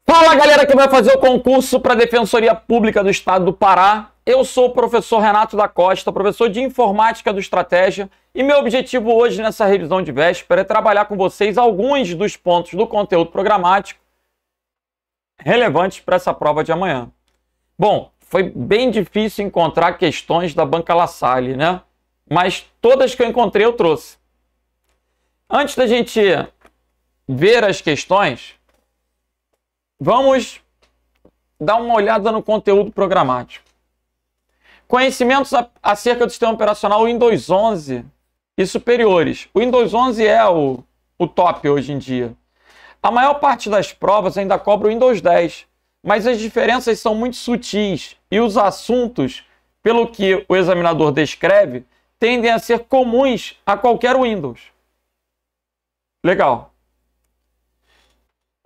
Fala, galera que vai fazer o concurso para a Defensoria Pública do Estado do Pará. Eu sou o professor Renato da Costa, professor de Informática do Estratégia, e meu objetivo hoje nessa revisão de véspera é trabalhar com vocês alguns dos pontos do conteúdo programático relevantes para essa prova de amanhã. Bom, foi bem difícil encontrar questões da Banca La Salle, né? Mas todas que eu encontrei eu trouxe. Antes da gente ver as questões, vamos dar uma olhada no conteúdo programático. Conhecimentos acerca do sistema operacional Windows 11 e superiores. O Windows 11 é o top hoje em dia. A maior parte das provas ainda cobra o Windows 10, mas as diferenças são muito sutis e os assuntos, pelo que o examinador descreve, tendem a ser comuns a qualquer Windows. Legal.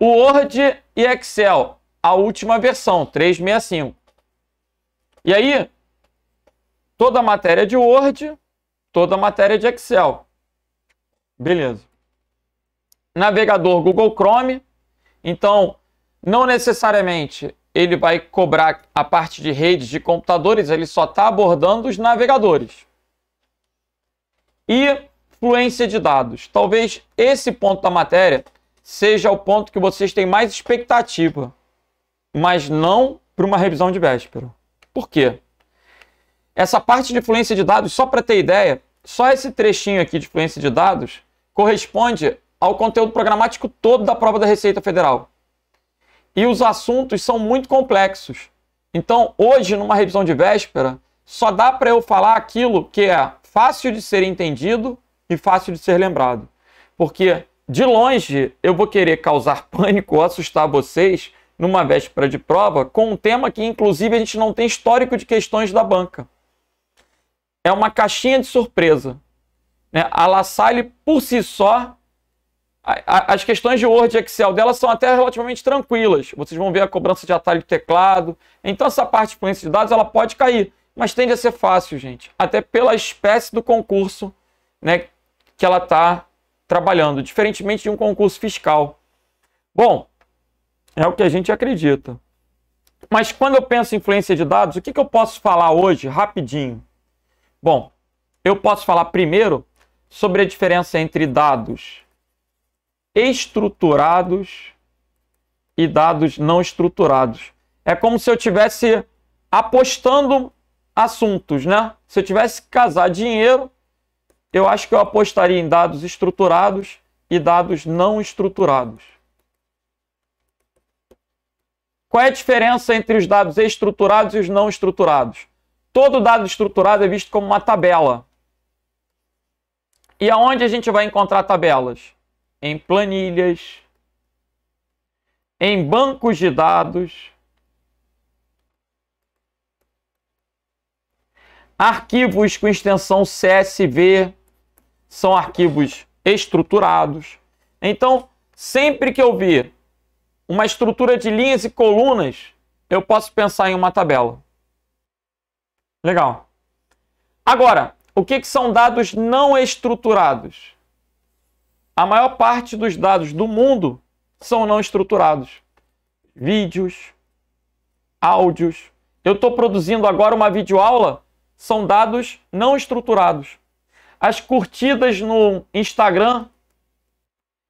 O Word e Excel, a última versão, 365. E aí, toda a matéria de Word, toda a matéria de Excel. Beleza. Navegador Google Chrome. Então, não necessariamente ele vai cobrar a parte de redes de computadores, ele só está abordando os navegadores. E fluência de dados. Talvez esse ponto da matéria seja o ponto que vocês têm mais expectativa, mas não para uma revisão de véspera. Por quê? Essa parte de fluência de dados, só para ter ideia, só esse trechinho aqui de fluência de dados corresponde ao conteúdo programático todo da prova da Receita Federal. E os assuntos são muito complexos. Então, hoje, numa revisão de véspera, só dá para eu falar aquilo que é fácil de ser entendido e fácil de ser lembrado. Porque de longe, eu vou querer causar pânico ou assustar vocês numa véspera de prova com um tema que, inclusive, a gente não tem histórico de questões da banca. É uma caixinha de surpresa. A La Salle, por si só, as questões de Word e Excel dela são até relativamente tranquilas. Vocês vão ver a cobrança de atalho de teclado. Então, essa parte de fluência de dados ela pode cair, mas tende a ser fácil, gente. Até pela espécie do concurso, né, que ela está trabalhando, diferentemente de um concurso fiscal. Bom, é o que a gente acredita. Mas quando eu penso em fluência de dados, o que eu posso falar hoje, rapidinho? Bom, eu posso falar primeiro sobre a diferença entre dados estruturados e dados não estruturados. É como se eu estivesse apostando assuntos, né? Se eu tivesse que casar dinheiro, eu acho que eu apostaria em dados estruturados e dados não estruturados. Qual é a diferença entre os dados estruturados e os não estruturados? Todo dado estruturado é visto como uma tabela. E aonde a gente vai encontrar tabelas? Em planilhas, em bancos de dados, arquivos com extensão CSV, são arquivos estruturados. Então, sempre que eu vir uma estrutura de linhas e colunas, eu posso pensar em uma tabela. Legal. Agora, o que são dados não estruturados? A maior parte dos dados do mundo são não estruturados. Vídeos, áudios. Eu estou produzindo agora uma videoaula, são dados não estruturados. As curtidas no Instagram,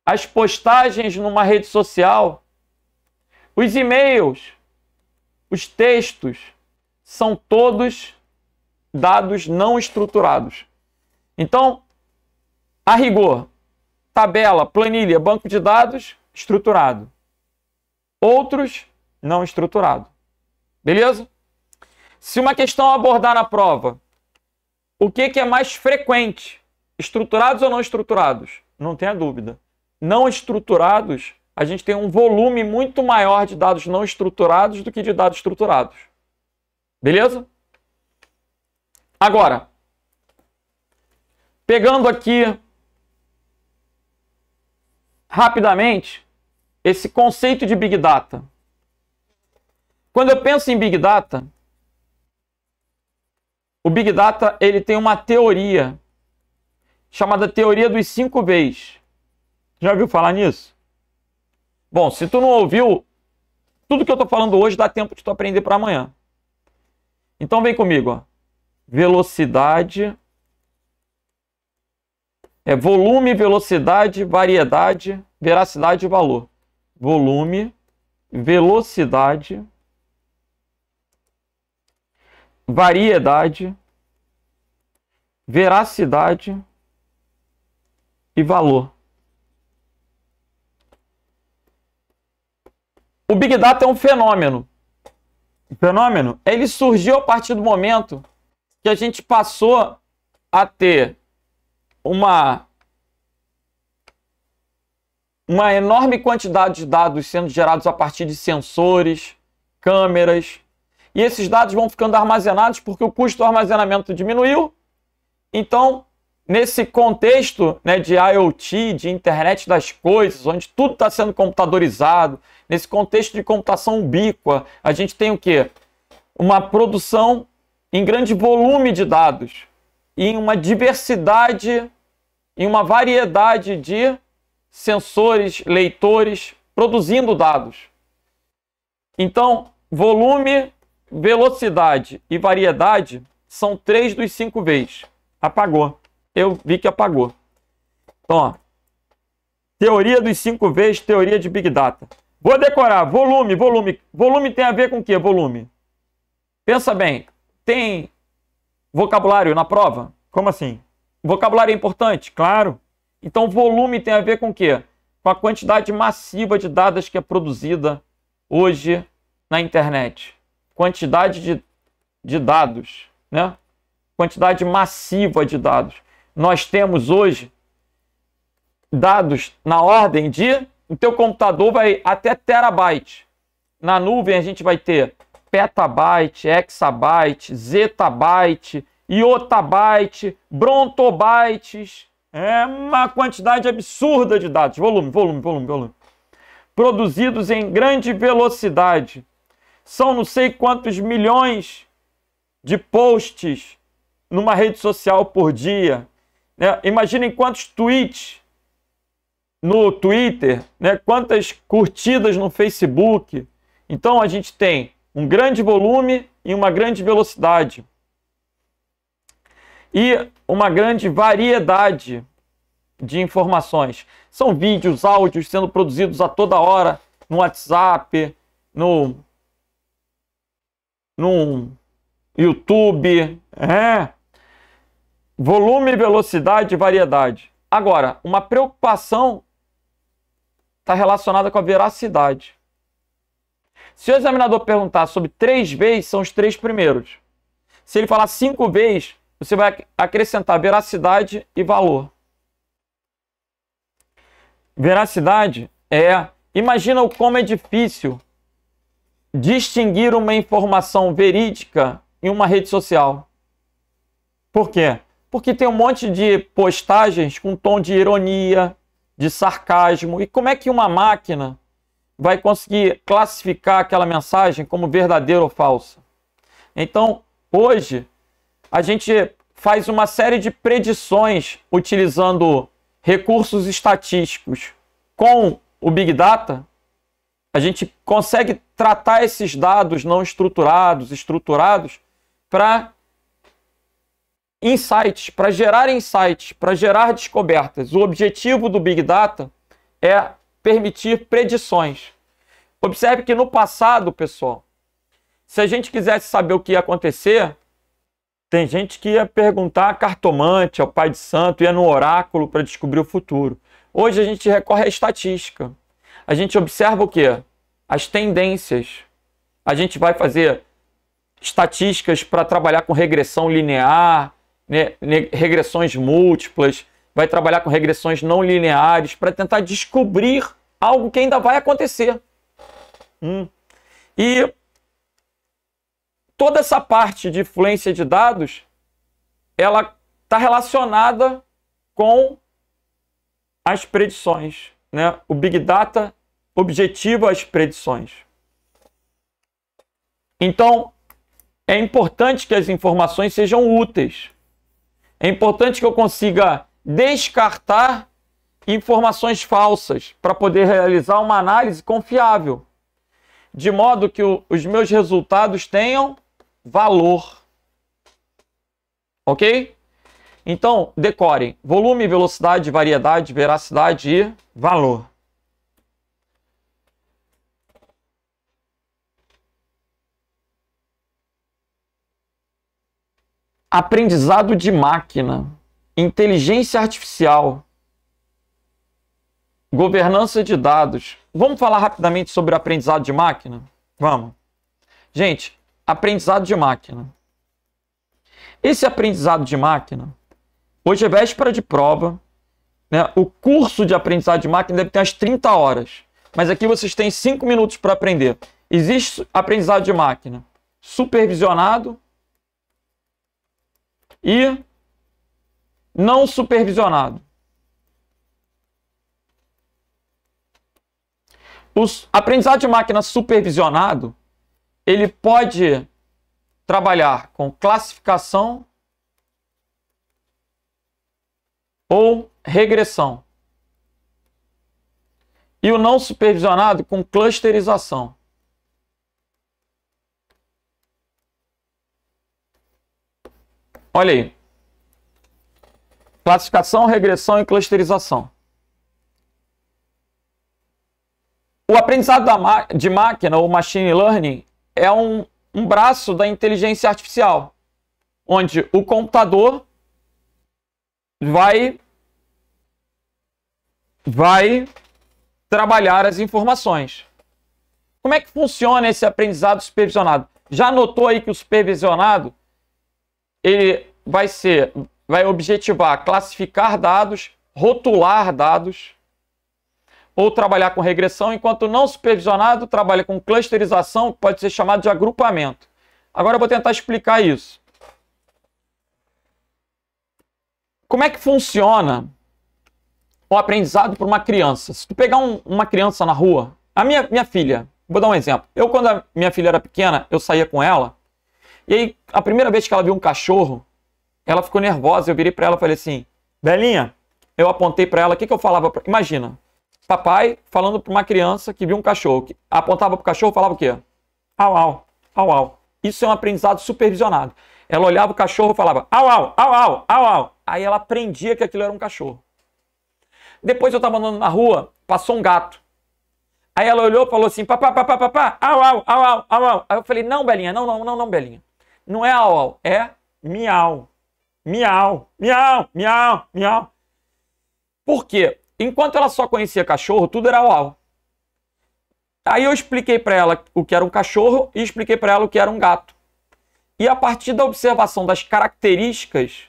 as postagens numa rede social, os e-mails, os textos, são todos dados não estruturados. Então, a rigor, tabela, planilha, banco de dados, estruturado. Outros, não estruturado. Beleza? Se uma questão abordar na prova, o que é mais frequente? Estruturados ou não estruturados? Não tenha dúvida. Não estruturados, a gente tem um volume muito maior de dados não estruturados do que de dados estruturados. Beleza? Agora, pegando aqui rapidamente esse conceito de Big Data. Quando eu penso em Big Data, o Big Data ele tem uma teoria chamada teoria dos 5 Vs. Já ouviu falar nisso? Bom, se tu não ouviu, tudo que eu estou falando hoje dá tempo de tu aprender para amanhã. Então vem comigo, ó. Velocidade, volume, velocidade, variedade, veracidade e valor. Volume, velocidade, variedade, veracidade e valor. O Big Data é um fenômeno. O fenômeno, ele surgiu a partir do momento que a gente passou a ter uma enorme quantidade de dados sendo gerados a partir de sensores, câmeras, e esses dados vão ficando armazenados porque o custo do armazenamento diminuiu. Então, nesse contexto, né, de IoT, de internet das coisas, onde tudo está sendo computadorizado, nesse contexto de computação ubíqua, a gente tem o quê? Uma produção em grande volume de dados, em uma diversidade, em uma variedade de sensores, leitores, produzindo dados. Então, volume, velocidade e variedade são 3 dos 5 Vs. Apagou. Eu vi que apagou. Então, ó, teoria dos 5 Vs, teoria de Big Data. Vou decorar. Volume, volume. Volume tem a ver com o quê? Volume. Pensa bem. Tem vocabulário na prova? Como assim? Vocabulário é importante? Claro. Então, volume tem a ver com o quê? Com a quantidade massiva de dados que é produzida hoje na internet. Quantidade de dados, né? Quantidade massiva de dados. Nós temos hoje dados na ordem de... O teu computador vai até terabyte. Na nuvem a gente vai ter petabyte, exabyte, zettabyte, iotabyte, brontobytes. É uma quantidade absurda de dados. Volume, volume, volume, volume. Produzidos em grande velocidade. São não sei quantos milhões de posts numa rede social por dia. Né? Imaginem quantos tweets no Twitter, né? Quantas curtidas no Facebook. Então a gente tem um grande volume e uma grande velocidade. E uma grande variedade de informações. São vídeos, áudios sendo produzidos a toda hora no WhatsApp, no YouTube. Volume, velocidade e variedade. Agora, uma preocupação está relacionada com a veracidade. Se o examinador perguntar sobre 3 Vs, são os 3 primeiros. Se ele falar 5 Vs, você vai acrescentar veracidade e valor. Veracidade é... Imagina como é difícil distinguir uma informação verídica em uma rede social. Por quê? Porque tem um monte de postagens com tom de ironia, de sarcasmo. E como é que uma máquina vai conseguir classificar aquela mensagem como verdadeira ou falsa? Então, hoje, a gente faz uma série de predições utilizando recursos estatísticos. Com o Big Data, a gente consegue tratar esses dados não estruturados, para insights, para gerar descobertas. O objetivo do Big Data é permitir predições. Observe que no passado, pessoal, se a gente quisesse saber o que ia acontecer, tem gente que ia perguntar a cartomante, ao pai de santo, ia no oráculo para descobrir o futuro. Hoje a gente recorre à estatística. A gente observa o quê? As tendências. A gente vai fazer estatísticas para trabalhar com regressão linear, né, regressões múltiplas, vai trabalhar com regressões não lineares para tentar descobrir algo que ainda vai acontecer. E toda essa parte de fluência de dados, ela está relacionada com as predições, né? O Big Data objetiva as predições. Então, é importante que as informações sejam úteis. É importante que eu consiga descartar informações falsas para poder realizar uma análise confiável, de modo que os meus resultados tenham valor. Ok? Então, decorem: volume, velocidade, variedade, veracidade e valor. Aprendizado de máquina, inteligência artificial, governança de dados. Vamos falar rapidamente sobre aprendizado de máquina? Vamos. Gente, aprendizado de máquina. Esse aprendizado de máquina, hoje é véspera de prova, né? O curso de aprendizado de máquina deve ter umas 30 horas, mas aqui vocês têm 5 minutos para aprender. Existe aprendizado de máquina supervisionado e não supervisionado. O aprendizado de máquina supervisionado, ele pode trabalhar com classificação ou regressão. E o não supervisionado com clusterização. Olha aí. Classificação, regressão e clusterização. O aprendizado de máquina, ou machine learning, é um braço da inteligência artificial, onde o computador vai trabalhar as informações. Como é que funciona esse aprendizado supervisionado? Já notou aí que o supervisionado ele vai objetivar classificar dados, rotular dados, ou trabalhar com regressão, enquanto o não supervisionado trabalha com clusterização, que pode ser chamado de agrupamento. Agora eu vou tentar explicar isso. Como é que funciona o aprendizado para uma criança? Se tu pegar uma criança na rua, a minha filha, vou dar um exemplo. Quando a minha filha era pequena, eu saía com ela, e aí, a primeira vez que ela viu um cachorro, ela ficou nervosa. Eu virei para ela e falei assim: Belinha, eu apontei para ela, o que eu falava? Imagina, papai falando para uma criança que viu um cachorro, que apontava para o cachorro e falava o quê? Au, au, au, au. Isso é um aprendizado supervisionado. Ela olhava o cachorro e falava au, au, au, au, au, au. Aí ela aprendia que aquilo era um cachorro. Depois eu estava andando na rua, passou um gato. Aí ela olhou e falou assim: papá, papá, papá, au, au, au, au, au, au. Aí eu falei: não, Belinha, não, Belinha. Não é au, au, é miau. Miau, miau, miau, miau. Por quê? Enquanto ela só conhecia cachorro, tudo era au, au. Aí eu expliquei para ela o que era um cachorro e expliquei para ela o que era um gato. E a partir da observação das características,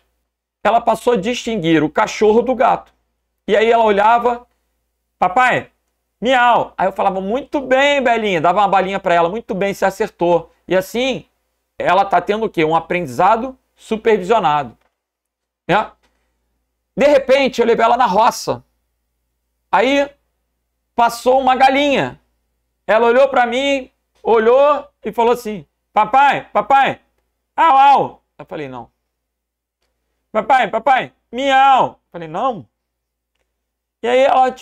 ela passou a distinguir o cachorro do gato. E aí ela olhava: papai, miau. Aí eu falava: muito bem, Belinha. Dava uma balinha para ela: muito bem, você acertou. E assim, ela está tendo o quê? Um aprendizado supervisionado. Né? De repente, eu levei ela na roça. Aí, passou uma galinha. Ela olhou para mim, olhou e falou assim: papai, papai, au, au. Eu falei: não. Papai, papai, miau. Eu falei: não. E aí ela,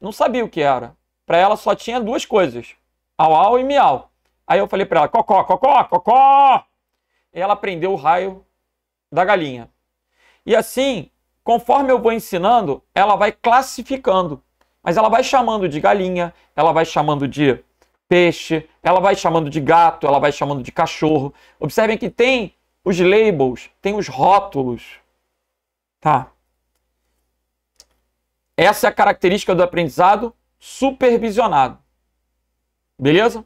não sabia o que era. Para ela só tinha duas coisas: au, au e miau. Aí eu falei para ela: cocó, cocó, cocó. E ela aprendeu o raio da galinha. E assim, conforme eu vou ensinando, ela vai classificando. Mas ela vai chamando de galinha, ela vai chamando de peixe, ela vai chamando de gato, ela vai chamando de cachorro. Observem que tem os labels, tem os rótulos. Tá? Essa é a característica do aprendizado supervisionado. Beleza?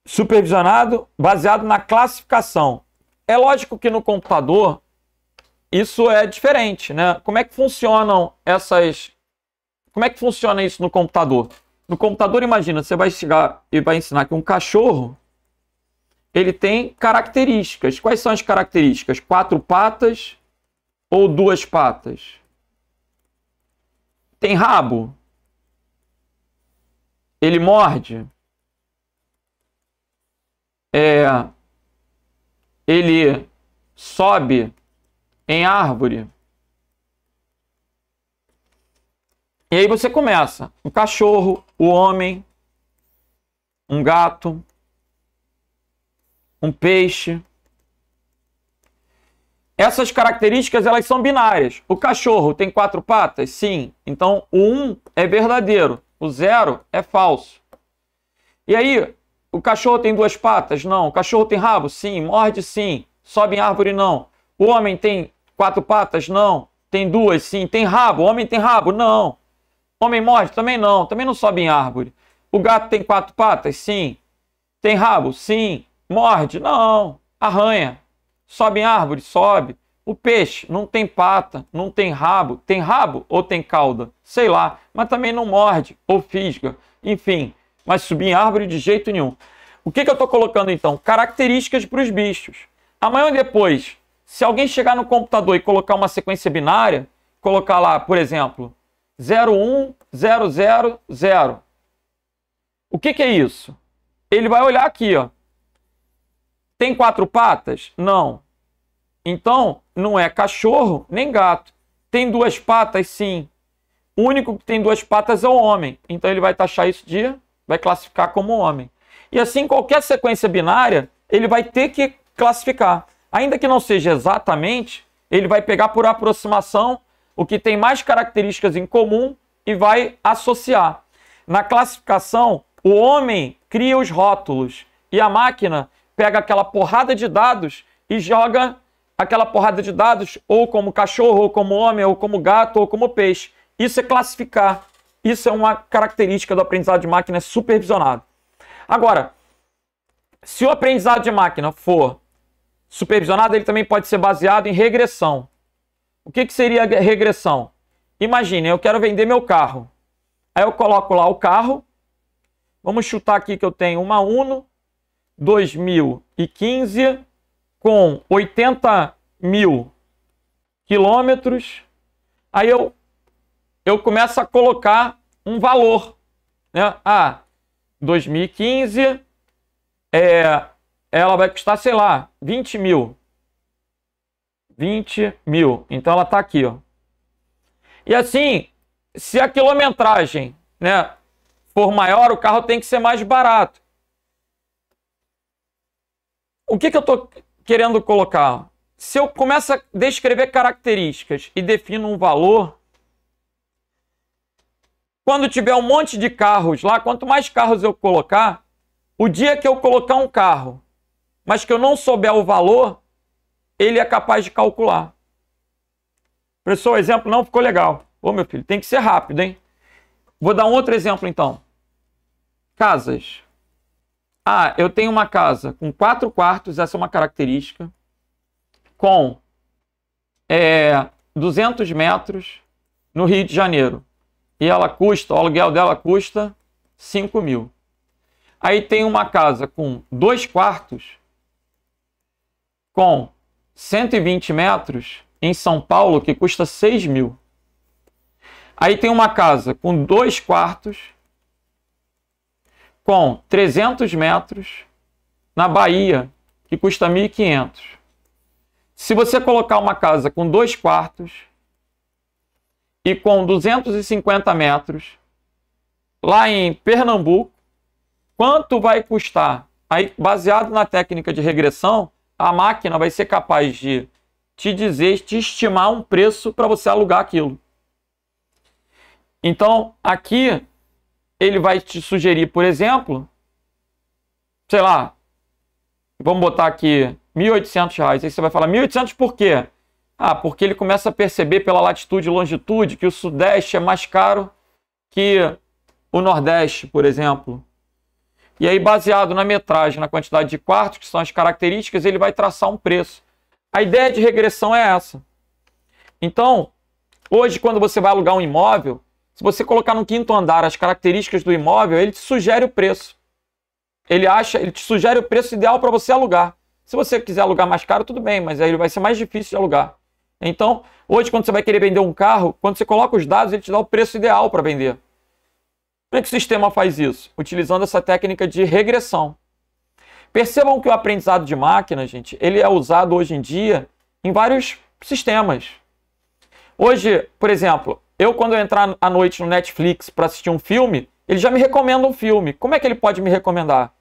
Supervisionado baseado na classificação. É lógico que no computador isso é diferente, né? Como é que funcionam Como é que funciona isso no computador? No computador, imagina, você vai chegar e vai ensinar que um cachorro, ele tem características. Quais são as características? 4 patas ou 2 patas? Tem rabo? Ele morde? Ele sobe em árvore? E aí você começa. Um cachorro, o homem, um gato, um peixe. Essas características, elas são binárias. O cachorro tem 4 patas? Sim. Então, o 1 é verdadeiro. O 0 é falso. E aí, o cachorro tem 2 patas? Não. O cachorro tem rabo? Sim. Morde? Sim. Sobe em árvore? Não. O homem tem 4 patas? Não. Tem 2? Sim. Tem rabo? O homem tem rabo? Não. O homem morde? Também não. Também não sobe em árvore. O gato tem 4 patas? Sim. Tem rabo? Sim. Morde? Não. Arranha? Sobe em árvore? Sobe. O peixe não tem pata, não tem rabo. Tem rabo ou tem cauda? Sei lá. Mas também não morde ou fisga. Enfim, mas subir em árvore de jeito nenhum. O que eu estou colocando então? Características para os bichos. Amanhã ou depois, se alguém chegar no computador e colocar uma sequência binária, colocar lá, por exemplo, 01000. O que é isso? Ele vai olhar aqui, ó. Tem 4 patas? Não. Então, não é cachorro nem gato. Tem 2 patas? Sim. O único que tem 2 patas é o homem. Então, ele vai taxar isso vai classificar como homem. E assim, qualquer sequência binária, ele vai ter que classificar. Ainda que não seja exatamente, ele vai pegar por aproximação o que tem mais características em comum e vai associar. Na classificação, o homem cria os rótulos e a máquina pega aquela porrada de dados e joga aquela porrada de dados ou como cachorro, ou como homem, ou como gato, ou como peixe. Isso é classificar. Isso é uma característica do aprendizado de máquina supervisionado. Agora, se o aprendizado de máquina for supervisionado, ele também pode ser baseado em regressão. O que seria regressão? Imagine, eu quero vender meu carro. Aí eu coloco lá o carro. Vamos chutar aqui que eu tenho uma Uno 2015 com 80 mil quilômetros. Aí eu começo a colocar um valor, né? 2015 ela vai custar, sei lá, 20 mil. 20 mil. Então ela está aqui, ó. E assim, se a quilometragem, né, for maior, o carro tem que ser mais barato. O que eu estou querendo colocar? Se eu começo a descrever características e defino um valor, quando tiver um monte de carros lá, quanto mais carros eu colocar, o dia que eu colocar um carro, mas que eu não souber o valor, ele é capaz de calcular. Professor, o exemplo não ficou legal. Ô, meu filho, tem que ser rápido, hein? Vou dar um outro exemplo, então. Casas. Eu tenho uma casa com 4 quartos, essa é uma característica, com 200 metros no Rio de Janeiro. E ela custa, o aluguel dela custa 5 mil. Aí tem uma casa com 2 quartos, com 120 metros, em São Paulo, que custa 6 mil. Aí tem uma casa com 2 quartos, com 300 metros, na Bahia, que custa 1.500. Se você colocar uma casa com 2 quartos e com 250 metros, lá em Pernambuco, quanto vai custar? Aí, baseado na técnica de regressão, a máquina vai ser capaz de te dizer, te estimar um preço para você alugar aquilo. Então, aqui, ele vai te sugerir, por exemplo, sei lá, vamos botar aqui R$1.800. Aí você vai falar, 1.800 por quê? Porque ele começa a perceber pela latitude e longitude que o Sudeste é mais caro que o Nordeste, por exemplo. E aí, baseado na metragem, na quantidade de quartos, que são as características, ele vai traçar um preço. A ideia de regressão é essa. Então, hoje, quando você vai alugar um imóvel, se você colocar no 5º andar as características do imóvel, ele te sugere o preço. Ele te sugere o preço ideal para você alugar. Se você quiser alugar mais caro, tudo bem, mas aí vai ser mais difícil de alugar. Então, hoje, quando você vai querer vender um carro, quando você coloca os dados, ele te dá o preço ideal para vender. Como é que o sistema faz isso? Utilizando essa técnica de regressão. Percebam que o aprendizado de máquina, gente, ele é usado hoje em dia em vários sistemas. Hoje, por exemplo, quando eu entrar à noite no Netflix para assistir um filme, ele já me recomenda um filme. Como é que ele pode me recomendar?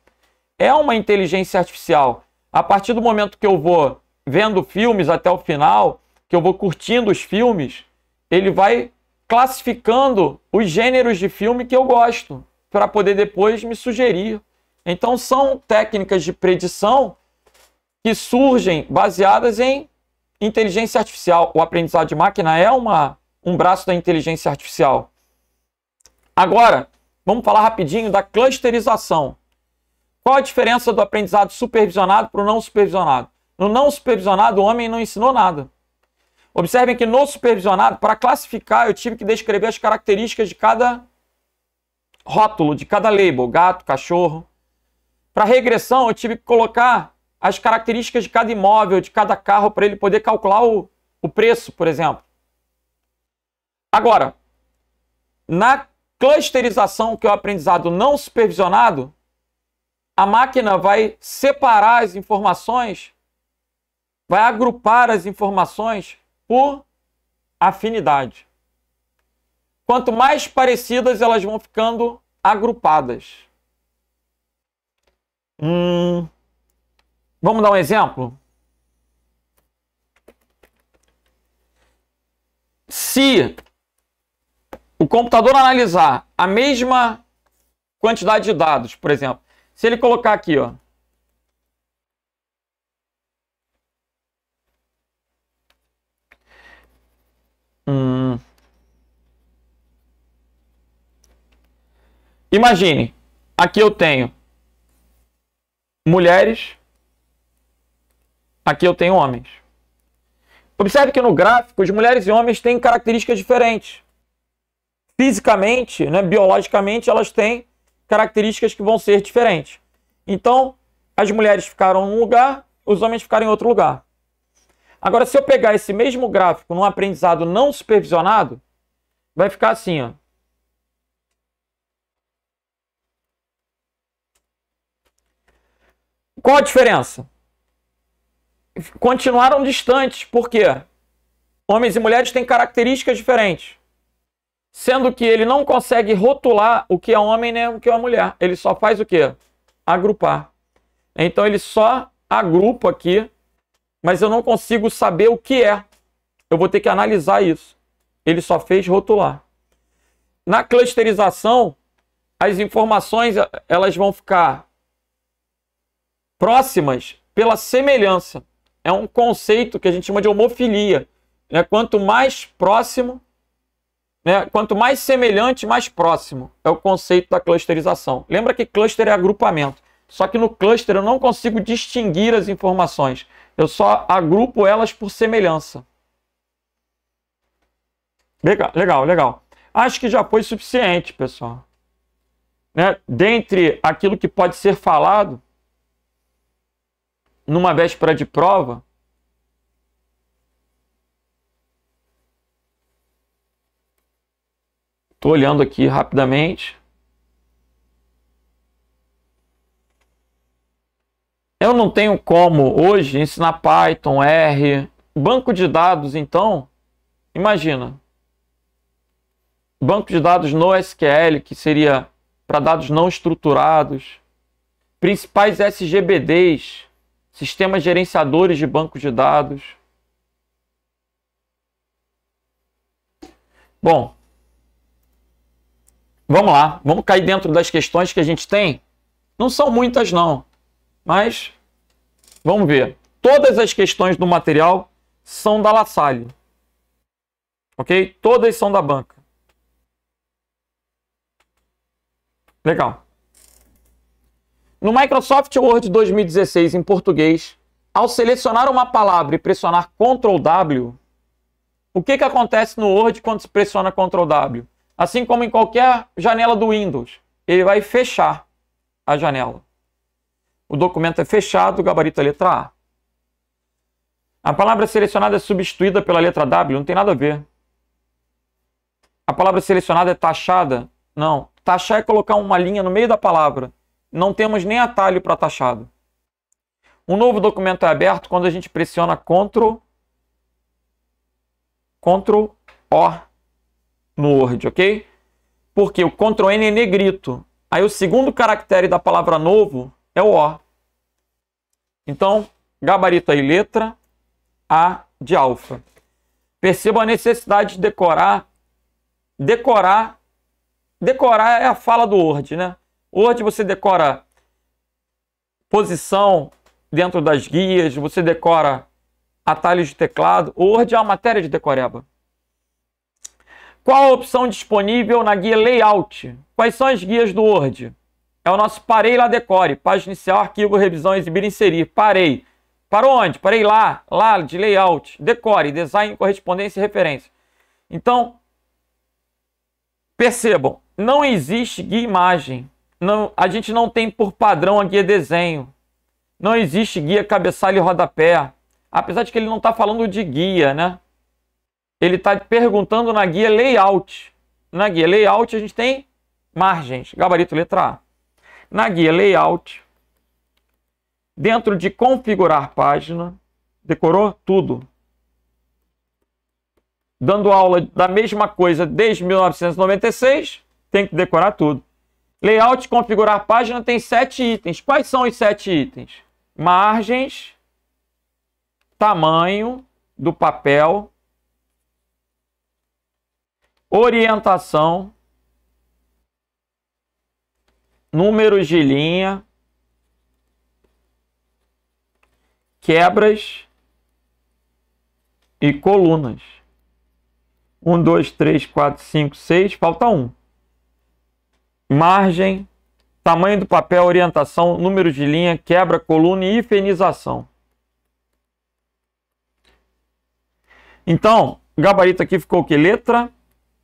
É uma inteligência artificial. A partir do momento que eu vou vendo filmes até o final, que eu vou curtindo os filmes, ele vai classificando os gêneros de filme que eu gosto, para poder depois me sugerir. Então são técnicas de predição que surgem baseadas em inteligência artificial. O aprendizado de máquina é um braço da inteligência artificial. Agora, vamos falar rapidinho da clusterização. Qual a diferença do aprendizado supervisionado para o não supervisionado? No não supervisionado, o homem não ensinou nada. Observem que no supervisionado, para classificar, eu tive que descrever as características de cada rótulo, de cada label, gato, cachorro. Para regressão, eu tive que colocar as características de cada imóvel, de cada carro, para ele poder calcular o preço, por exemplo. Agora, na clusterização, que é o aprendizado não supervisionado, a máquina vai separar as informações, vai agrupar as informações por afinidade. Quanto mais parecidas, elas vão ficando agrupadas. Vamos dar um exemplo? Se o computador analisar a mesma quantidade de dados, por exemplo, se ele colocar aqui, ó, imagine, aqui eu tenho mulheres, aqui eu tenho homens. Observe que no gráfico, as mulheres e homens têm características diferentes. Fisicamente, né, biologicamente, elas têm características que vão ser diferentes. Então, as mulheres ficaram num lugar, os homens ficaram em outro lugar. Agora, se eu pegar esse mesmo gráfico num aprendizado não supervisionado, vai ficar assim, ó. Qual a diferença? Continuaram distantes, por quê? Homens e mulheres têm características diferentes. Sendo que ele não consegue rotular o que é homem nem o que é mulher. Ele só faz o quê? Agrupar. Então ele só agrupa aqui, mas eu não consigo saber o que é. Eu vou ter que analisar isso. Ele só fez rotular. Na clusterização, as informações elas vão ficar próximas pela semelhança. É um conceito que a gente chama de homofilia. Quanto mais próximo, quanto mais semelhante, mais próximo. É o conceito da clusterização. Lembra que cluster é agrupamento. Só que no cluster eu não consigo distinguir as informações. Eu só agrupo elas por semelhança. Legal, legal, legal. Acho que já foi suficiente, pessoal. Dentre aquilo que pode ser falado numa véspera de prova, estou olhando aqui rapidamente. Eu não tenho como hoje ensinar Python, R, banco de dados, então, imagina. Banco de dados no SQL, que seria para dados não estruturados. Principais SGBDs, sistemas gerenciadores de bancos de dados. Bom, vamos lá. Vamos cair dentro das questões que a gente tem. Não são muitas, não. Mas, vamos ver. Todas as questões do material são da La Salle. Ok? Todas são da banca. Legal. No Microsoft Word 2016 em português, ao selecionar uma palavra e pressionar Ctrl W, o que acontece no Word quando se pressiona Ctrl W? Assim como em qualquer janela do Windows, ele vai fechar a janela. O documento é fechado, o gabarito é letra A. A palavra selecionada é substituída pela letra W, não tem nada a ver. A palavra selecionada é taxada? Não. Taxar é colocar uma linha no meio da palavra. Não temos nem atalho para taxado. Um novo documento é aberto quando a gente pressiona Ctrl O no Word, ok? Porque o Ctrl N é negrito. Aí o segundo caractere da palavra novo é o O. Então, gabarito aí, letra A de alfa. Perceba a necessidade de decorar. Decorar é a fala do Word, né? Word você decora posição dentro das guias, você decora atalhos de teclado. O Word é uma matéria de decoreba. Qual a opção disponível na guia Layout? Quais são as guias do Word? É o nosso parei lá decore. Página inicial, arquivo, revisão, exibir, inserir. Parei. Para onde? Parei lá de Layout. Decore, design, correspondência e referência. Então, percebam, não existe guia imagem. Não, a gente não tem por padrão a guia desenho. Não existe guia cabeçalho e rodapé. Apesar de que ele não está falando de guia, né? Ele está perguntando na guia Layout. Na guia Layout a gente tem margens, gabarito letra A. Na guia Layout, dentro de configurar página, decorou tudo. Dando aula da mesma coisa desde 1996, tem que decorar tudo. Layout, configurar página, tem 7 itens. Quais são os 7 itens? Margens, tamanho do papel, orientação, números de linha, quebras e colunas. 1, 2, 3, 4, 5, 6, falta 1. Margem, tamanho do papel, orientação, número de linha, quebra, coluna e hifenização. Então, o gabarito aqui ficou o quê? Letra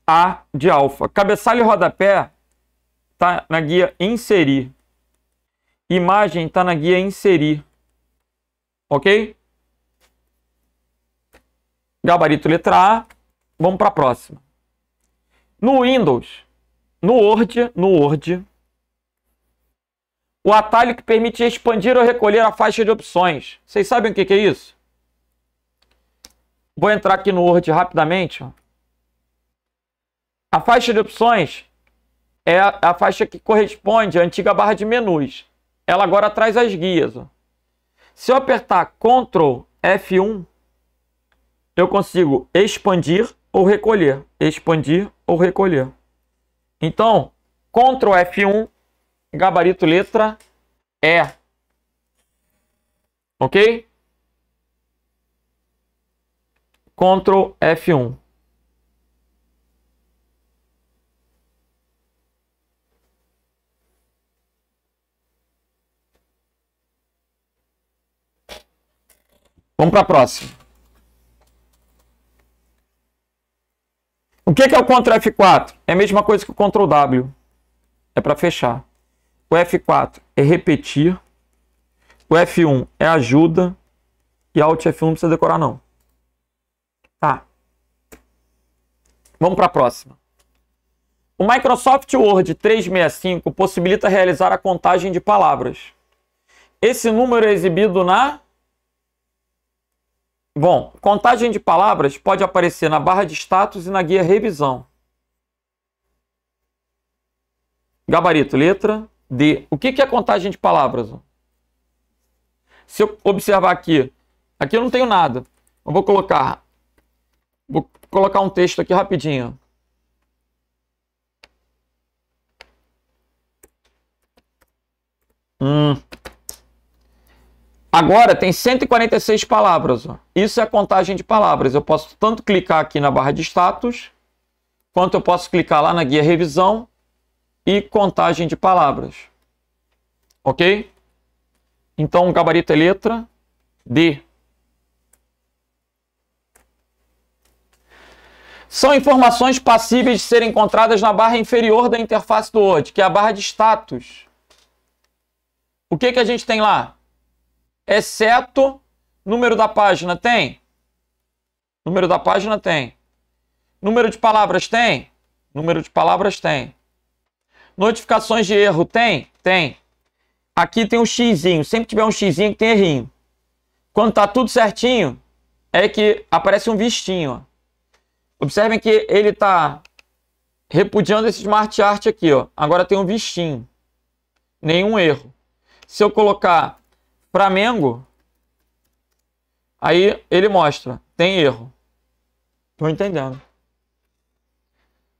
A de alfa. Cabeçalho e rodapé está na guia inserir. Imagem está na guia inserir. Ok? Gabarito letra A. Vamos para a próxima. No Windows, no Word, o atalho que permite expandir ou recolher a faixa de opções. Vocês sabem o que é isso? Vou entrar aqui no Word rapidamente. A faixa de opções é a faixa que corresponde à antiga barra de menus. Ela agora traz as guias. Se eu apertar Ctrl F1, eu consigo expandir ou recolher. Expandir ou recolher. Então, Ctrl F1, gabarito letra E. Ok? Ctrl F1. Vamos para a próxima. O que é o Ctrl F4? É a mesma coisa que o Ctrl W. É para fechar. O F4 é repetir. O F1 é ajuda. E Alt F1 não precisa decorar, não. Tá. Vamos para a próxima. O Microsoft Word 365 possibilita realizar a contagem de palavras. Esse número é exibido na... Bom, contagem de palavras pode aparecer na barra de status e na guia revisão. Gabarito, letra D. O que é contagem de palavras? Se eu observar aqui eu não tenho nada. Eu vou colocar um texto aqui rapidinho. Agora tem 146 palavras. Isso é a contagem de palavras. Eu posso tanto clicar aqui na barra de status, quanto eu posso clicar lá na guia revisão e contagem de palavras. Ok? Então o gabarito é letra D. São informações passíveis de serem encontradas na barra inferior da interface do Word, que é a barra de status. O que a gente tem lá? Exceto número da página, tem? Número da página tem. Número de palavras tem? Número de palavras tem. Notificações de erro tem? Tem. Aqui tem um xizinho. Sempre tiver um xizinho que tem errinho. Quando tá tudo certinho, é que aparece um vistinho. Observem que ele está repudiando esse Smart Art aqui, ó. Agora tem um vistinho. Nenhum erro. Se eu colocar Flamengo, aí ele mostra, tem erro. Estou entendendo.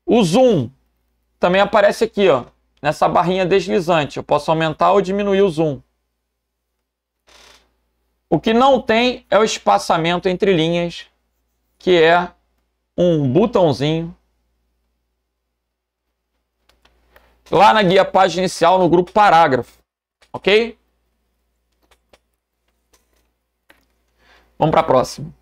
O zoom também aparece aqui, ó, nessa barrinha deslizante. Eu posso aumentar ou diminuir o zoom. O que não tem é o espaçamento entre linhas, que é um botãozinho. Lá na guia página inicial, no grupo parágrafo. Ok? Vamos para a próxima.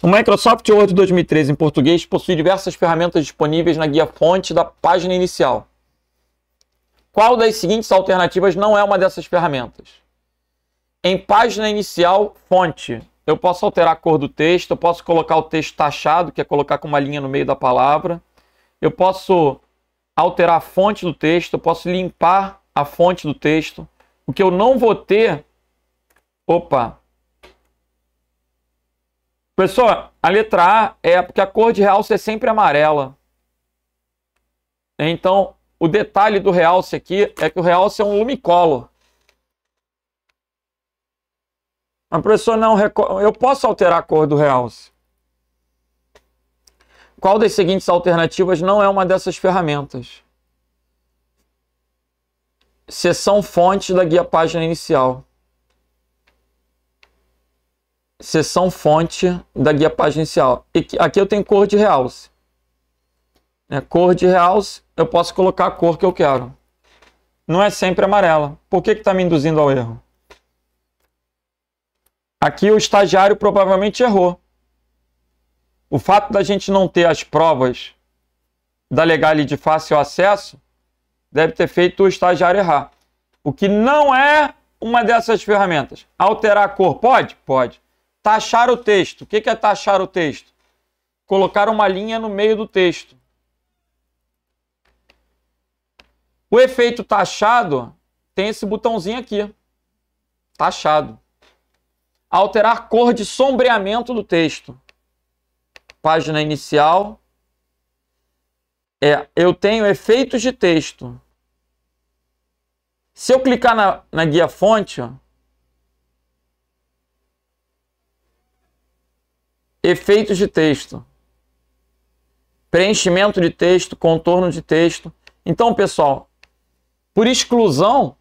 O Microsoft Word 2013 em português possui diversas ferramentas disponíveis na guia fonte da página inicial. Qual das seguintes alternativas não é uma dessas ferramentas? Em página inicial, fonte, eu posso alterar a cor do texto, eu posso colocar o texto taxado, que é colocar com uma linha no meio da palavra. Eu posso alterar a fonte do texto, eu posso limpar a fonte do texto. O que eu não vou ter... Opa! Pessoal, a letra A é porque a cor de realce é sempre amarela. Então, o detalhe do realce aqui é que o realce é um lumicolor. A professora não... Eu posso alterar a cor do realce. Qual das seguintes alternativas não é uma dessas ferramentas? Seção fonte da guia página inicial. Seção fonte da guia página inicial. E aqui eu tenho cor de realce. Cor de realce, eu posso colocar a cor que eu quero. Não é sempre amarela. Por que está me induzindo ao erro? Aqui o estagiário provavelmente errou. O fato da gente não ter as provas da Legale de fácil acesso deve ter feito o estagiário errar. O que não é uma dessas ferramentas. Alterar a cor, pode? Pode. Taxar o texto. O que é taxar o texto? Colocar uma linha no meio do texto. O efeito taxado tem esse botãozinho aqui. Taxado. Alterar cor de sombreamento do texto. Página inicial. Eu tenho efeitos de texto. Se eu clicar na guia fonte, ó, efeitos de texto, preenchimento de texto, contorno de texto. Então, pessoal, por exclusão,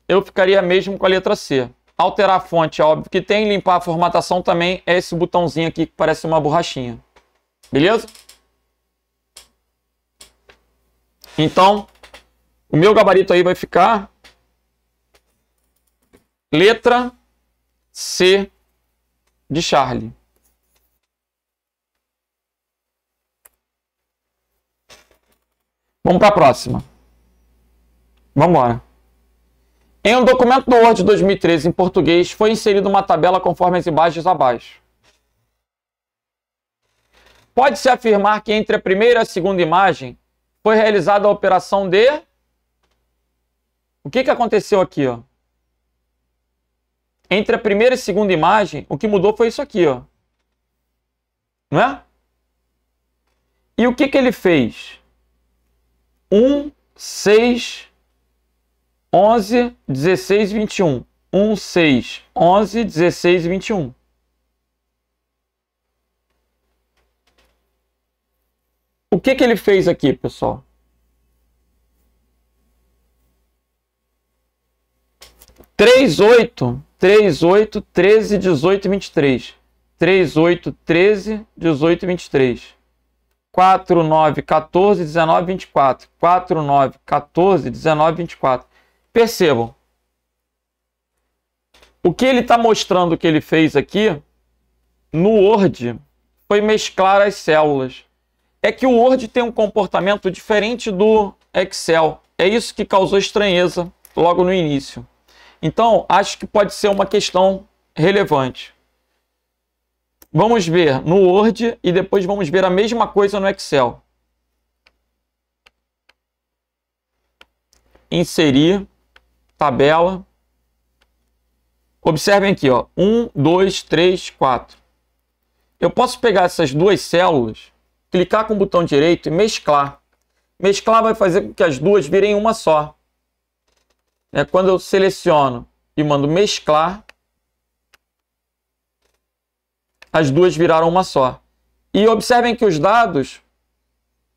eu ficaria mesmo com a letra C. Alterar a fonte, é óbvio que tem. Limpar a formatação também é esse botãozinho aqui que parece uma borrachinha. Beleza? Então, o meu gabarito aí vai ficar letra C de Charlie. Vamos para a próxima. Vamos embora. Em um documento do Word 2013 em português, foi inserida uma tabela conforme as imagens abaixo. Pode-se afirmar que entre a primeira e a segunda imagem foi realizada a operação de... O que aconteceu aqui, ó? Entre a primeira e a segunda imagem, o que mudou foi isso aqui, ó. Não é? E o que ele fez? 1, 6, 11, 16, 21. 1, 6, 11, 16 e 21. O que ele fez aqui, pessoal? 3, 8, 3, 8, 13, 18 e 23. 3, 8, 13, 18 e 23. 4, 9, 14, 19, 24. 4, 9, 14, 19, 24. Percebam. O que ele está mostrando que ele fez aqui no Word foi mesclar as células. É que o Word tem um comportamento diferente do Excel. É isso que causou estranheza logo no início. Então, acho que pode ser uma questão relevante. Vamos ver no Word e depois vamos ver a mesma coisa no Excel. Inserir, tabela. Observem aqui, ó, 1, 2, 3, 4. eu posso pegar essas duas células, clicar com o botão direito e mesclar. Mesclar vai fazer com que as duas virem uma só. Quando eu seleciono e mando mesclar, as duas viraram uma só. E observem que os dados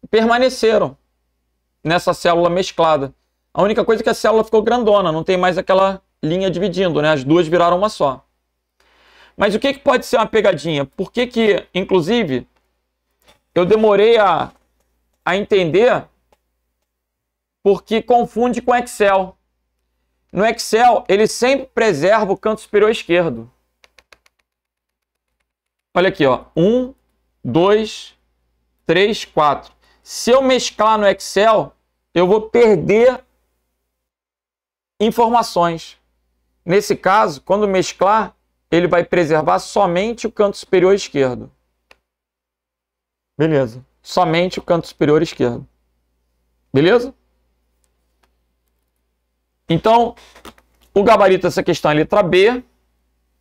permaneceram nessa célula mesclada. A única coisa é que a célula ficou grandona, não tem mais aquela linha dividindo, né? As duas viraram uma só. Mas o que pode ser uma pegadinha? Por que, inclusive, eu demorei a entender? Porque confunde com Excel. No Excel, ele sempre preserva o canto superior esquerdo. Olha aqui, ó. 1, 2, 3, 4. Se eu mesclar no Excel, eu vou perder informações. Nesse caso, quando mesclar, ele vai preservar somente o canto superior esquerdo. Beleza. Somente o canto superior esquerdo. Beleza? Então, o gabarito dessa questão é a letra B.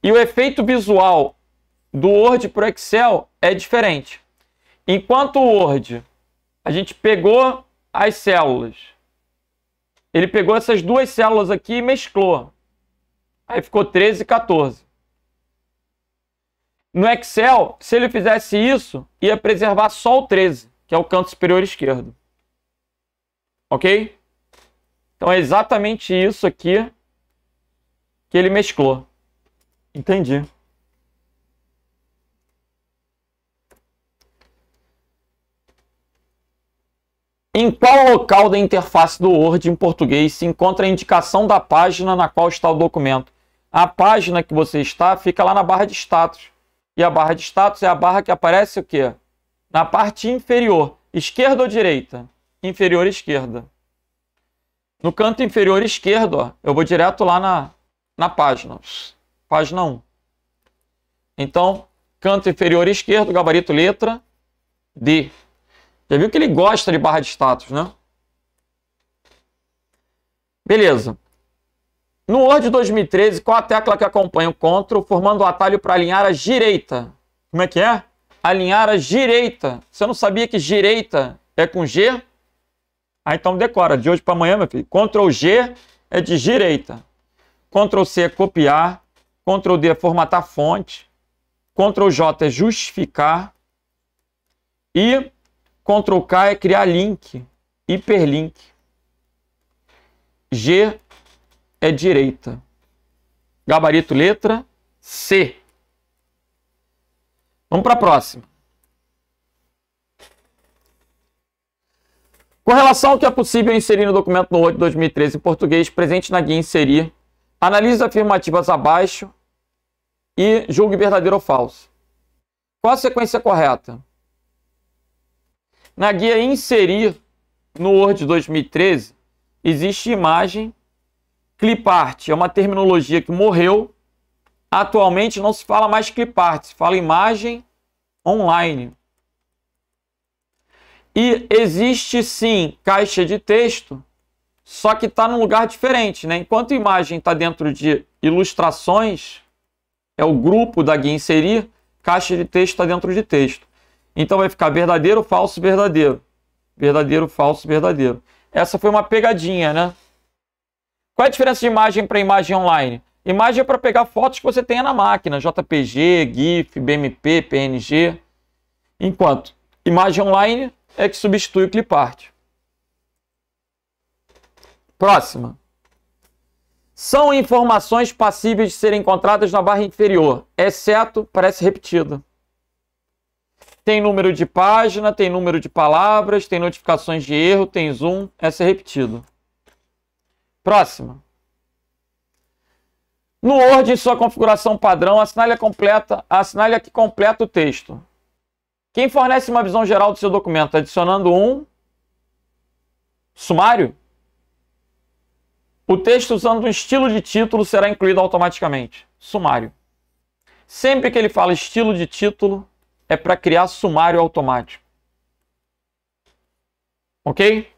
E o efeito visual do Word para o Excel é diferente. Enquanto o Word, a gente pegou as células. Ele pegou essas duas células aqui e mesclou. Aí ficou 13 e 14. No Excel, se ele fizesse isso, ia preservar só o 13, que é o canto superior esquerdo. Ok? Então é exatamente isso aqui que ele mesclou. Entendi. Em qual local da interface do Word em português se encontra a indicação da página na qual está o documento? A página que você está fica lá na barra de status. E a barra de status é a barra que aparece o quê? Na parte inferior. Esquerda ou direita? Inferior esquerda. No canto inferior esquerdo, ó, eu vou direto lá na página. Página 1. Então, canto inferior esquerdo, gabarito letra D. Já viu que ele gosta de barra de status, né? Beleza. No Word 2013, qual a tecla que acompanha o Ctrl, formando o atalho para alinhar a direita? Como é que é? Alinhar a direita. Você não sabia que direita é com G? Ah, então decora. De hoje para amanhã, meu filho. Ctrl G é de direita. Ctrl C é copiar. Ctrl D é formatar fonte. Ctrl J é justificar. E Ctrl K é criar link. Hiperlink. G é direita. Gabarito letra C. Vamos para a próxima. Com relação ao que é possível inserir no documento no Word 2013 em português, presente na guia Inserir, analise as afirmativas abaixo e julgue verdadeiro ou falso. Qual a sequência correta? Na guia Inserir, no Word 2013, existe imagem. Clipart é uma terminologia que morreu. Atualmente não se fala mais clipart, se fala imagem online. E existe sim caixa de texto, só que está num lugar diferente, né? Enquanto a imagem está dentro de ilustrações, é o grupo da guia Inserir, caixa de texto está dentro de texto. Então vai ficar verdadeiro, falso, verdadeiro. Verdadeiro, falso, verdadeiro. Essa foi uma pegadinha, né? Qual é a diferença de imagem para imagem online? Imagem é para pegar fotos que você tenha na máquina, JPG, GIF, BMP, PNG. Enquanto imagem online é que substitui o clipart. Próxima. São informações passíveis de serem encontradas na barra inferior, exceto, parece repetido. Tem número de página, tem número de palavras, tem notificações de erro, tem zoom, essa é repetido. Próxima. No Word, em sua configuração padrão, assinale aqui completa o texto. Quem fornece uma visão geral do seu documento, adicionando um sumário? O texto usando um estilo de título será incluído automaticamente. Sumário. Sempre que ele fala estilo de título, é para criar sumário automático. Ok?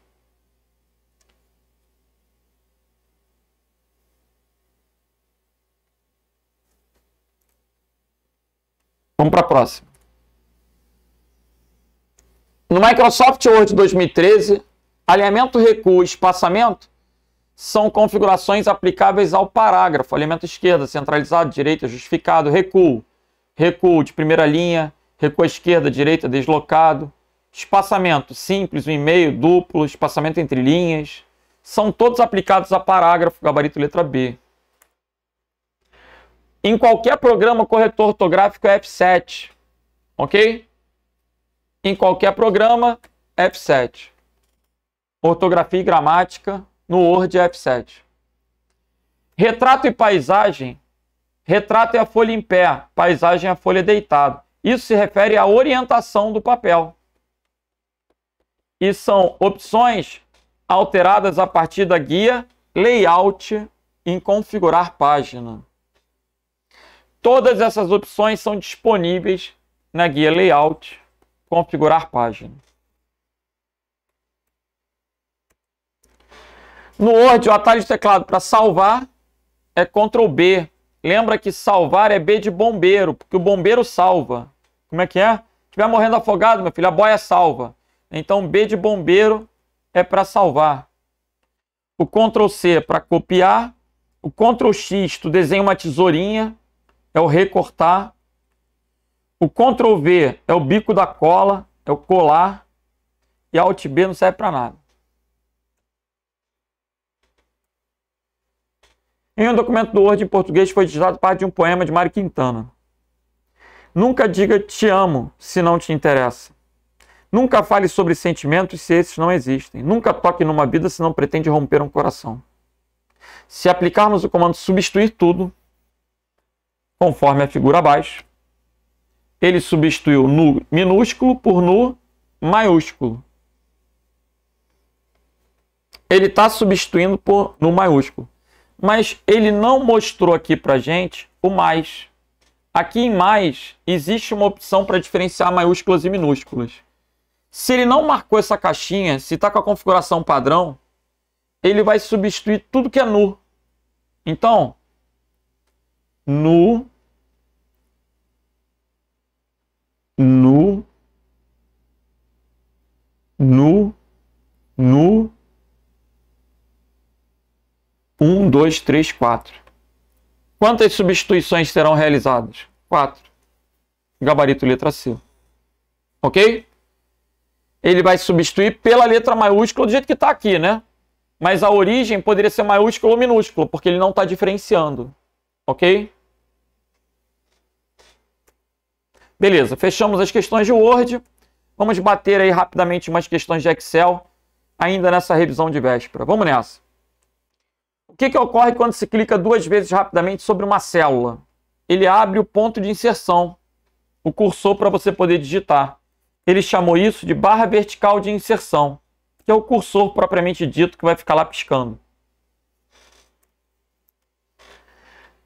Vamos para a próxima. No Microsoft Word 2013, alinhamento, recuo e espaçamento são configurações aplicáveis ao parágrafo. Alinhamento esquerda, centralizado, direita, justificado, recuo. Recuo de primeira linha, recuo à esquerda, direita, deslocado. Espaçamento simples, 1,5, duplo, espaçamento entre linhas. São todos aplicados a parágrafo, gabarito letra B. Em qualquer programa, o corretor ortográfico é F7. Ok? Em qualquer programa, F7. Ortografia e gramática, no Word é F7. Retrato e paisagem. Retrato é a folha em pé, paisagem é a folha deitada. Isso se refere à orientação do papel. E são opções alteradas a partir da guia Layout em configurar página. Todas essas opções são disponíveis na guia Layout configurar página. No Word, o atalho de teclado para salvar é Ctrl B. Lembra que salvar é B de bombeiro, porque o bombeiro salva. Como é que é? Se estiver morrendo afogado, meu filho, a boia salva. Então, B de bombeiro é para salvar. O Ctrl C é para copiar. O Ctrl X, tu desenha uma tesourinha, é o recortar. O Ctrl V é o bico da cola, é o colar. E Alt B não serve para nada. Em um documento do Word em português foi digitado parte de um poema de Mário Quintana. Nunca diga te amo se não te interessa. Nunca fale sobre sentimentos se esses não existem. Nunca toque numa vida se não pretende romper um coração. Se aplicarmos o comando substituir tudo, conforme a figura abaixo, ele substituiu nu minúsculo por nu maiúsculo. Ele está substituindo por nu maiúsculo. Mas ele não mostrou aqui para gente o mais. Aqui em mais existe uma opção para diferenciar maiúsculas e minúsculas. Se ele não marcou essa caixinha, se está com a configuração padrão, ele vai substituir tudo que é nu. Então, nu, nu, nu, nu, 1, 2, 3, 4. Quantas substituições serão realizadas? 4. Gabarito letra C. Ok? Ele vai substituir pela letra maiúscula do jeito que está aqui, né? Mas a origem poderia ser maiúscula ou minúscula, porque ele não está diferenciando. Ok? Beleza, fechamos as questões de Word. Vamos bater aí rapidamente umas questões de Excel, ainda nessa revisão de véspera. Vamos nessa. O que ocorre quando se clica 2 vezes rapidamente sobre uma célula? Ele abre o ponto de inserção, o cursor para você poder digitar. Ele chamou isso de barra vertical de inserção, que é o cursor propriamente dito que vai ficar lá piscando.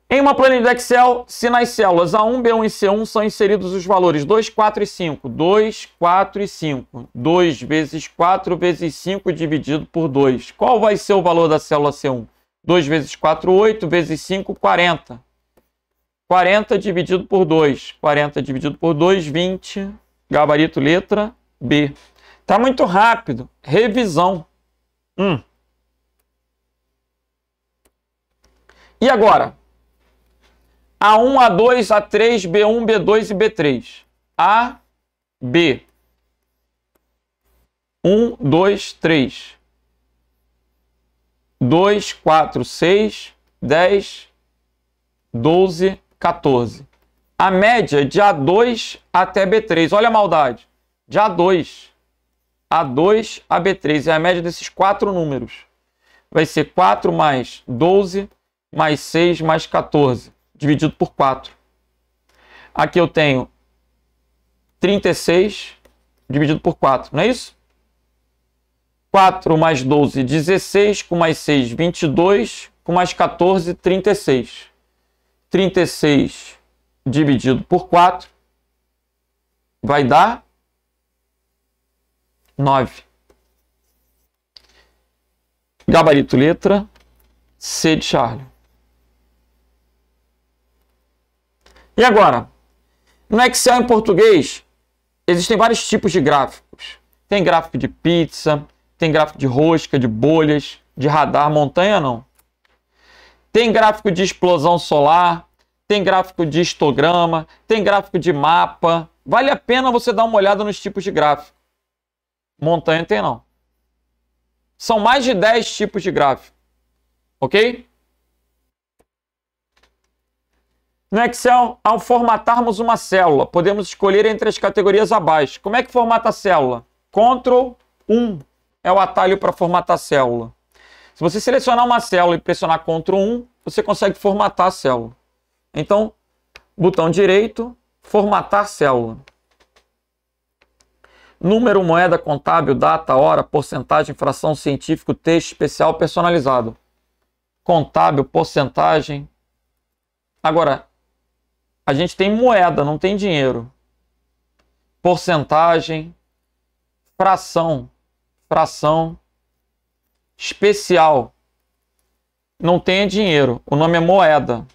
Em uma planilha do Excel, se nas células A1, B1 e C1 são inseridos os valores 2, 4 e 5, 2, 4 e 5, 2 vezes 4 vezes 5 dividido por 2. Qual vai ser o valor da célula C1? 2 vezes 4, 8, vezes 5, 40. 40 dividido por 2. 40 dividido por 2, 20. Gabarito letra B. Tá muito rápido. Revisão. E agora? A1, A2, A3, B1, B2 e B3. A, B. 1, 2, 3. 2, 4, 6, 10, 12, 14. A média de A2 até B3. Olha a maldade. De A2 a B3. É a média desses 4 números. Vai ser 4 mais 12 mais 6 mais 14. Dividido por 4. Aqui eu tenho 36 dividido por 4. Não é isso? 4 mais 12, 16, com mais 6, 22, com mais 14, 36. 36 dividido por 4 vai dar 9. Gabarito letra C de Charlie. E agora? No Excel em português, existem vários tipos de gráficos. Tem gráfico de pizza, tem gráfico de rosca, de bolhas, de radar, montanha não. Tem gráfico de explosão solar, tem gráfico de histograma, tem gráfico de mapa. Vale a pena você dar uma olhada nos tipos de gráfico. Montanha tem não. São mais de 10 tipos de gráfico. Ok? No Excel, ao formatarmos uma célula, podemos escolher entre as categorias abaixo. Como é que formata a célula? Ctrl 1 é o atalho para formatar a célula. Se você selecionar uma célula e pressionar Ctrl 1, você consegue formatar a célula. Então, botão direito, formatar célula. Número, moeda, contábil, data, hora, porcentagem, fração, científico, texto especial, personalizado. Contábil, porcentagem. Agora, a gente tem moeda, não tem dinheiro. Porcentagem, fração, especial. Não tem dinheiro, o nome é moeda.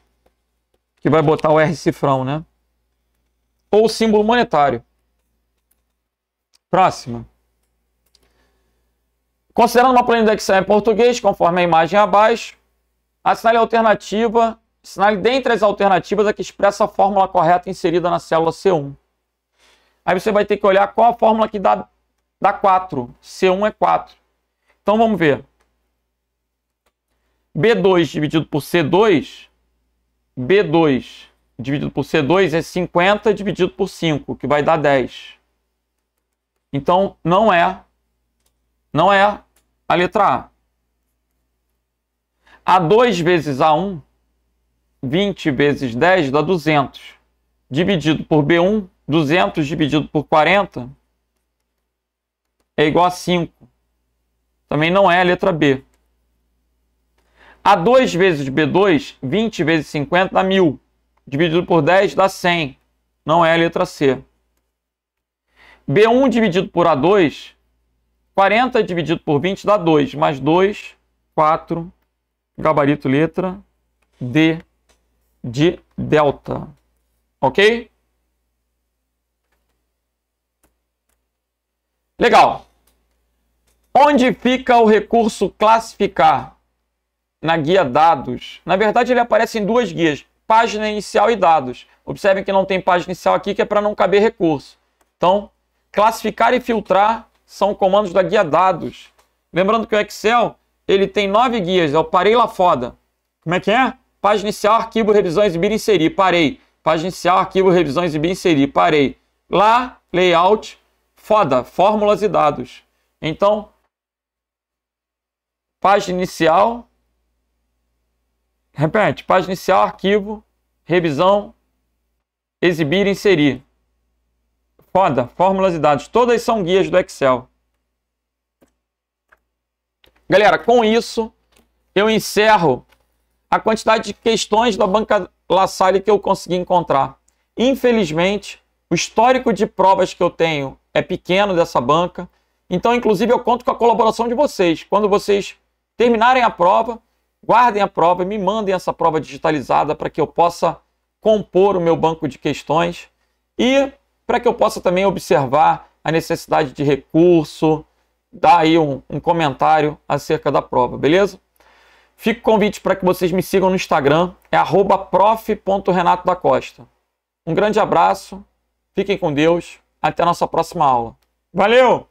Que vai botar o R cifrão, né? Ou símbolo monetário. Próxima. Considerando uma planilha do Excel em português, conforme a imagem abaixo, assinale a alternativa, assinale dentre as alternativas a que expressa a fórmula correta inserida na célula C1. Aí você vai ter que olhar qual a fórmula que dá 4. C1 é 4. Então vamos ver. B2 dividido por C2, B2 dividido por C2 é 50 dividido por 5, que vai dar 10. Então, não é a letra A. A2 vezes A1, 20 vezes 10 dá 200. Dividido por B1, 200 dividido por 40 é igual a 5. Também não é a letra B. A2 vezes B2, 20 vezes 50 dá 1000. Dividido por 10 dá 100. Não é a letra C. B1 dividido por A2, 40 dividido por 20 dá 2. Mais 2, 4. Gabarito letra D de delta. Ok? Legal. Onde fica o recurso classificar? Na guia dados. Na verdade, ele aparece em duas guias. Página inicial e dados. Observem que não tem página inicial aqui, que é para não caber recurso. Então, classificar e filtrar são comandos da guia dados. Lembrando que o Excel, ele tem 9 guias. Eu parei lá foda. Como é que é? Página inicial, arquivo, revisão, exibir, inserir. Parei. Página inicial, arquivo, revisão, exibir, inserir. Parei. Lá, layout, foda, fórmulas e dados. Então, página inicial, repete, página inicial, arquivo, revisão, exibir, inserir. Foda, fórmulas e dados. Todas são guias do Excel. Galera, com isso, eu encerro a quantidade de questões da banca La Salle que eu consegui encontrar. Infelizmente, o histórico de provas que eu tenho é pequeno dessa banca. Então, inclusive, eu conto com a colaboração de vocês. Quando vocês terminarem a prova, guardem a prova e me mandem essa prova digitalizada para que eu possa compor o meu banco de questões e para que eu possa também observar a necessidade de recurso, dar aí um comentário acerca da prova, beleza? Fica o convite para que vocês me sigam no Instagram, é @prof.renatodacosta. Um grande abraço, fiquem com Deus, até a nossa próxima aula. Valeu!